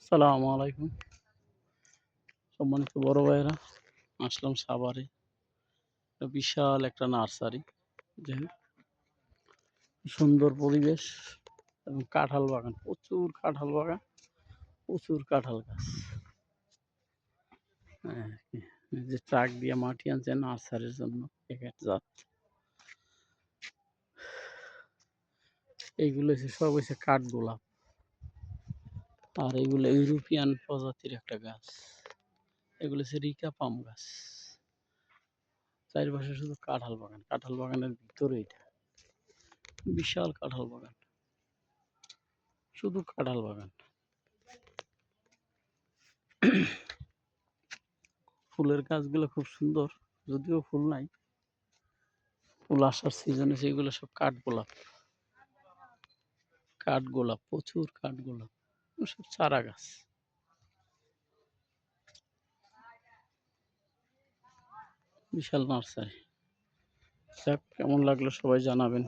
আসসালামু আলাইকুম। সম্মানিত বড় ভাইয়েরা, আসলাম সাভারে। বিশাল একটা নার্সারি। যাই হোক, সুন্দর পরিবেশ এবং কাঁঠাল বাগান, প্রচুর কাঁঠাল বাগান, প্রচুর কাঁঠাল গাছ। হ্যাঁ, এই যে ট্রাক দিয়ে মাটি আনছে নার্সারির জন্য এক জাত। এইগুলো সব হচ্ছে কাঠগোলাপ। আর এগুলো ইউরোপিয়ান প্রজাতির একটা গাছ। এগুলো হচ্ছে রিকা পাম গাছ। চারপাশে শুধু কাঁঠাল বাগান, কাঁঠাল বাগানের ভিতরে এটা বিশাল কাঁঠাল বাগান, শুধু কাঁঠাল বাগান। ফুলের গাছগুলো খুব সুন্দর, যদিও ফুল নাই, ফুল আসার সিজনে সেগুলো সব কাঠগোলাপ। কাঠগোলাপ, প্রচুর কাঠগোলাপ, সব চারা গাছ। বিশাল নার্সারি। যাক, কেমন লাগলো সবাই জানাবেন।